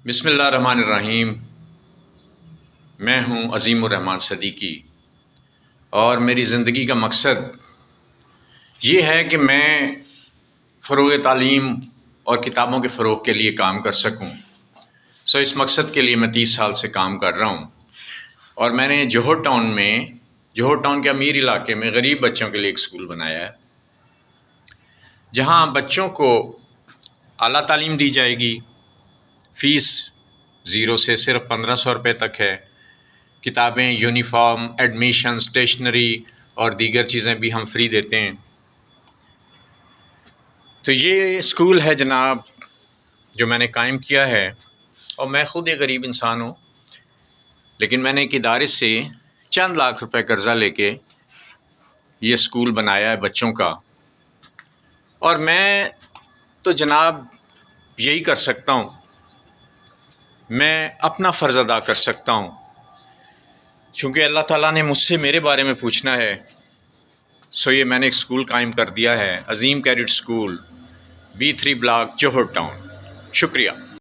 بسم اللہ الرحمن الرحیم۔ میں ہوں عظیم الرحمن صدیقی، اور میری زندگی کا مقصد یہ ہے کہ میں فروغ تعلیم اور کتابوں کے فروغ کے لیے کام کر سکوں۔ اس مقصد کے لیے میں 30 سال سے کام کر رہا ہوں، اور میں نے جوہر ٹاؤن کے امیر علاقے میں غریب بچوں کے لیے ایک اسکول بنایا ہے، جہاں بچوں کو اعلیٰ تعلیم دی جائے گی۔ فیس 0 سے صرف 1500 روپے تک ہے۔ کتابیں، یونیفارم، ایڈمیشن، اسٹیشنری اور دیگر چیزیں بھی ہم فری دیتے ہیں۔ تو یہ اسکول ہے جناب جو میں نے قائم کیا ہے، اور میں خود ایک غریب انسان ہوں، لیکن میں نے ایک ادارے سے چند لاکھ روپے قرضہ لے کے یہ اسکول بنایا ہے بچوں کا۔ اور میں تو جناب یہی کر سکتا ہوں، میں اپنا فرض ادا کر سکتا ہوں، چونکہ اللہ تعالیٰ نے مجھ سے میرے بارے میں پوچھنا ہے۔ یہ میں نے ایک اسکول قائم کر دیا ہے، عظیم کیڈٹ اسکول، B3 بلاک، جوہر ٹاؤن۔ شکریہ۔